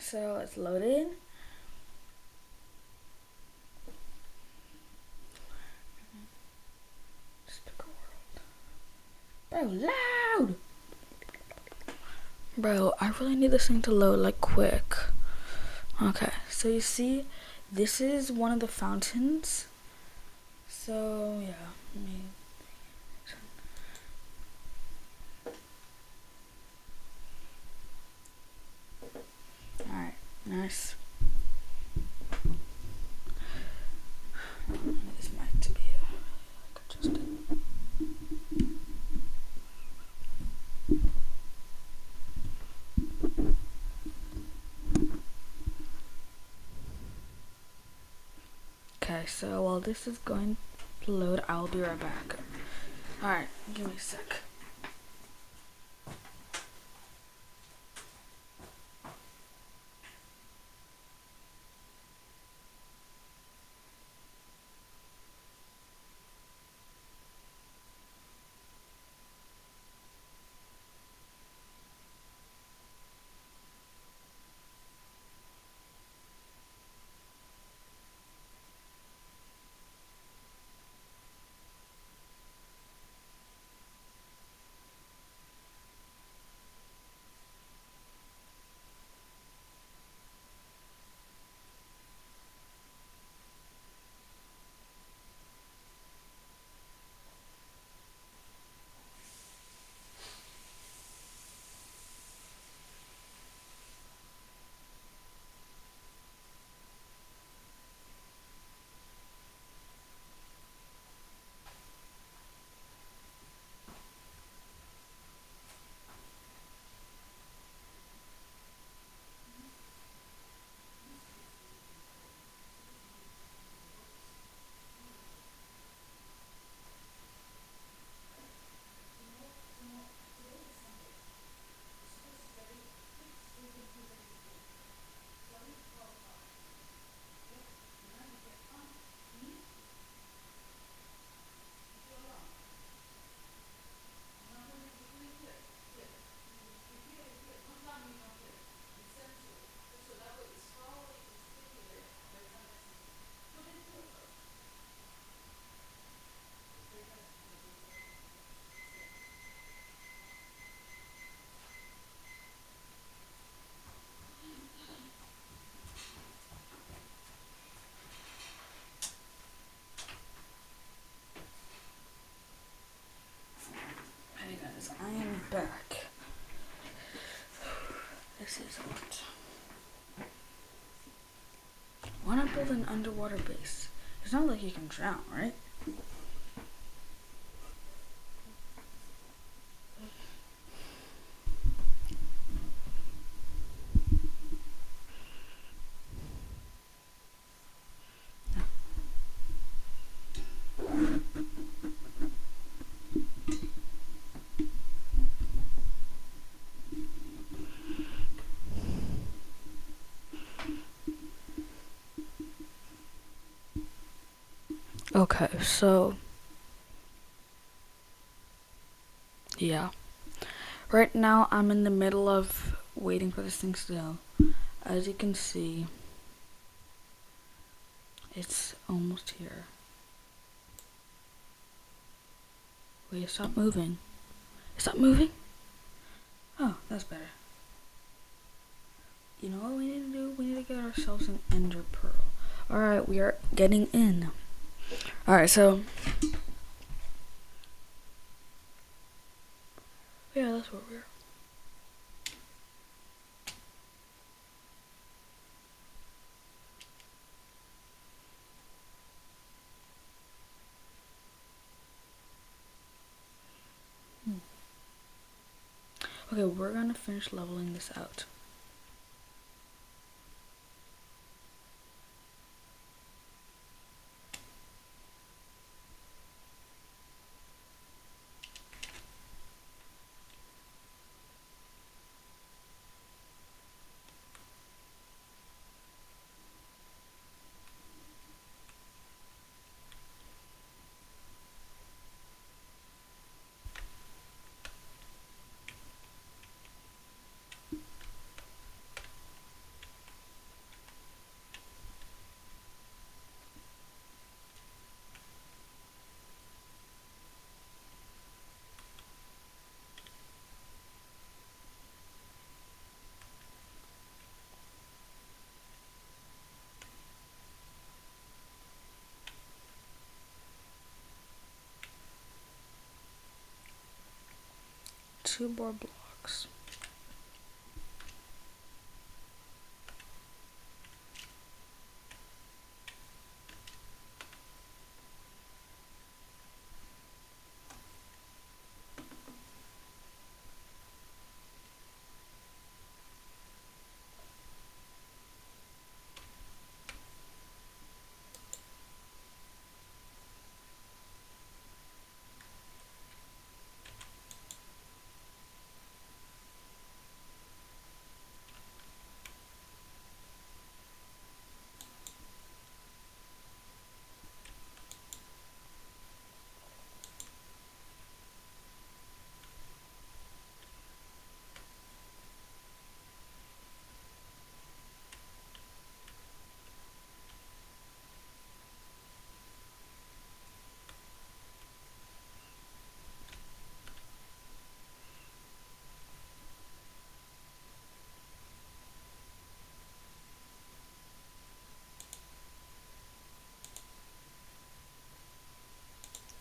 so let's load in. Bro, loud! Bro, I really need this thing to load like quick. Okay, so you see, this is one of the fountains. So yeah, alright, nice. I need this mic to be adjusted. Okay, so while this is going to load, I'll be right back. Alright, give me a sec. Hey guys, I am back. This is a lot. Why not build an underwater base? It's not like you can drown, right? Okay, so yeah. Right now I'm in the middle of waiting for this thing to go. As you can see, it's almost here. Wait, stop moving. Stop moving? Oh, that's better. You know what we need to do? We need to get ourselves an ender pearl. Alright, we are getting in. Alright, so yeah, that's where we are. Okay, we're gonna finish leveling this out. 2 more blocks.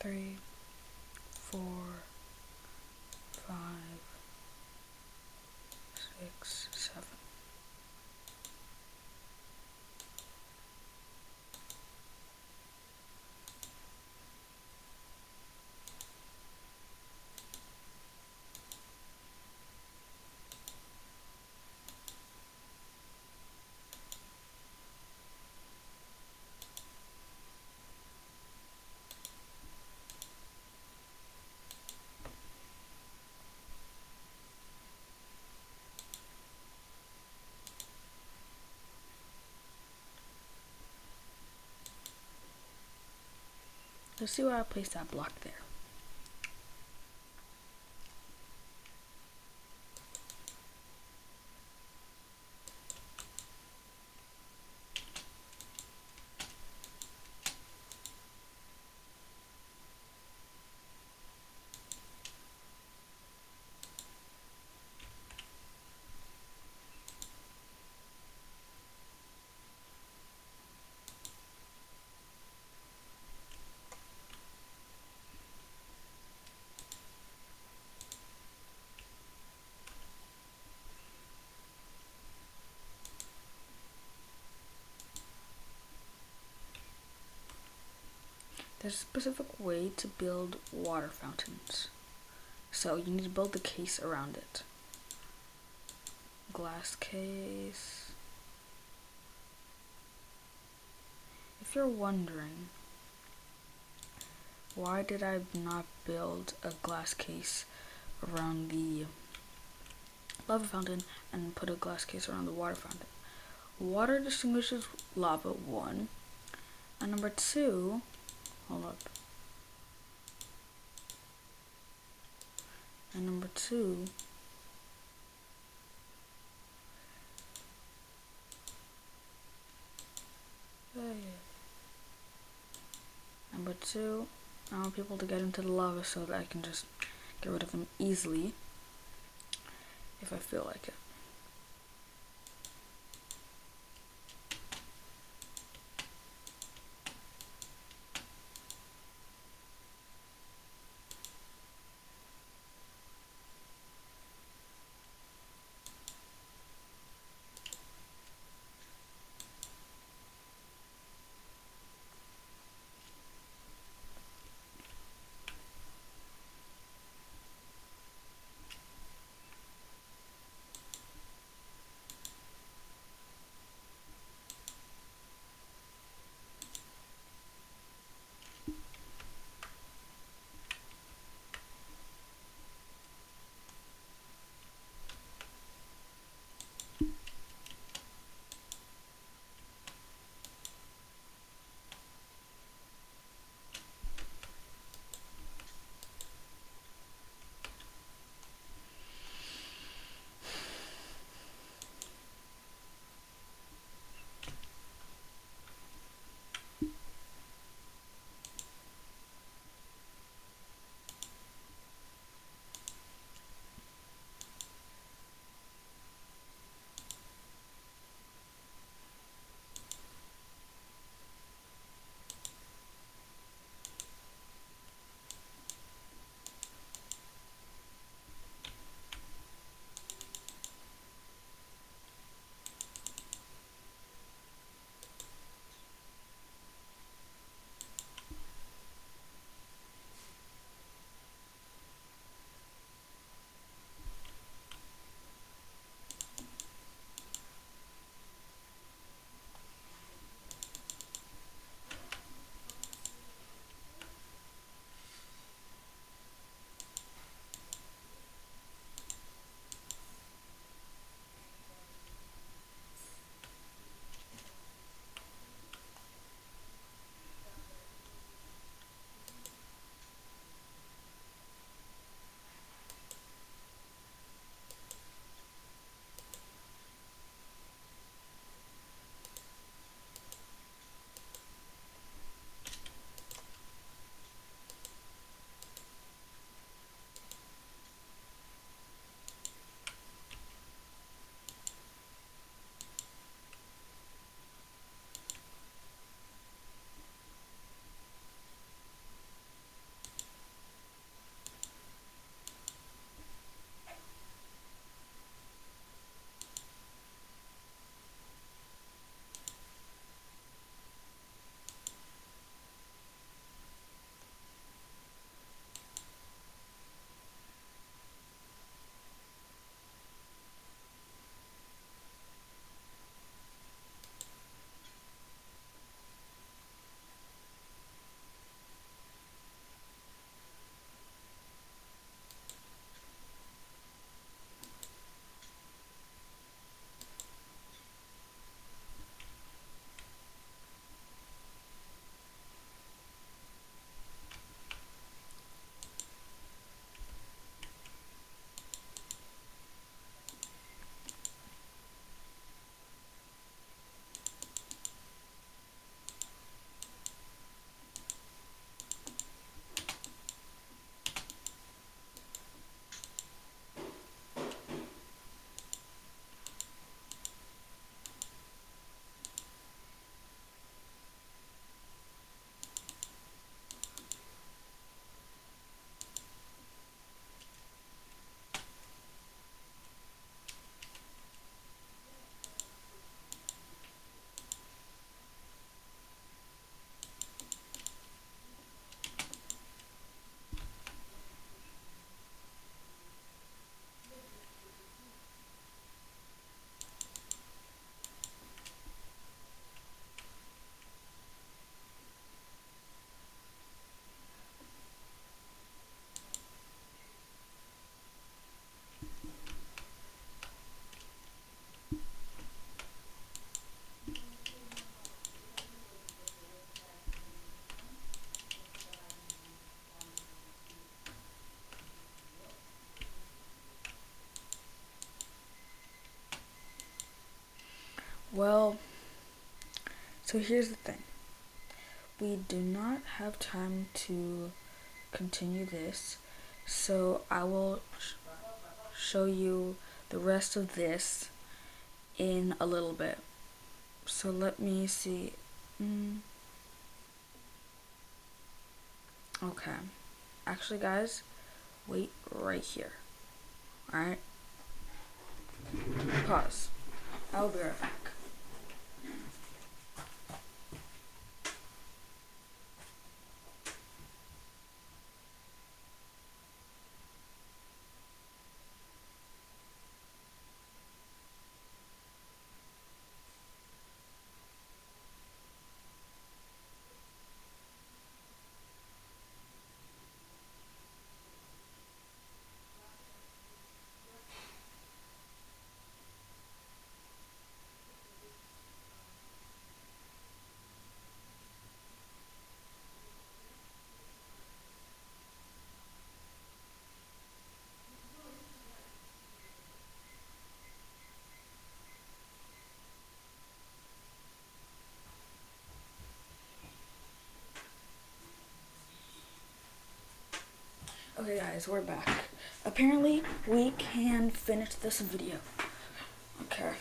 Three, 4, 5, 6, 7. Let's see where I place that block there. There's a specific way to build water fountains. So you need to build the case around it. Glass case. If you're wondering, why did I not build a glass case around the lava fountain and put a glass case around the water fountain? Water distinguishes lava, 1. And number 2, hold up. And number 2, I want people to get into the lava so that I can just get rid of them easily if I feel like it. Well, so here's the thing. We do not have time to continue this, so I will show you the rest of this in a little bit. So let me see. Okay. Actually, guys, wait right here. Alright? Pause. I'll be right back. Okay guys, we're back. Apparently, we can finish this video. Okay.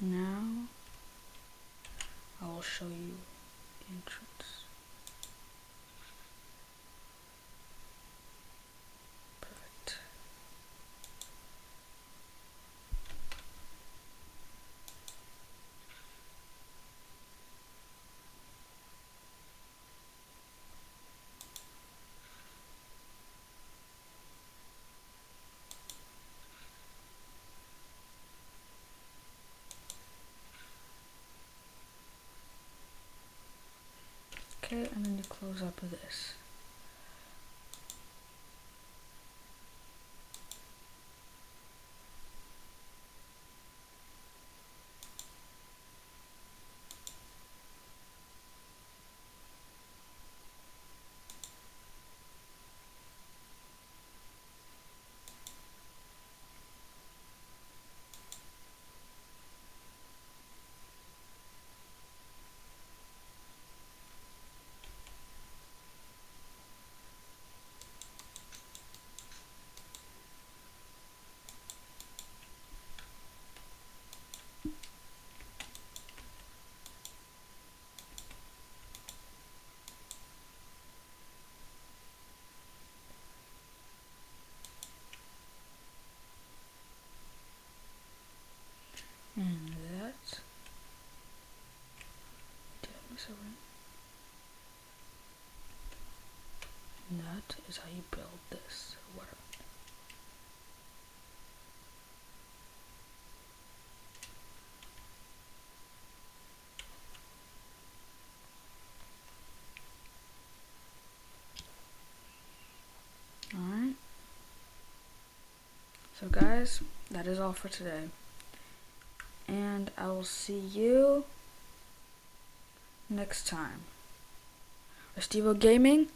Now, I will show you the entrance. Perfect. Okay, and then you close up with this. So guys, that is all for today. And I will see you next time. Restivo Gaming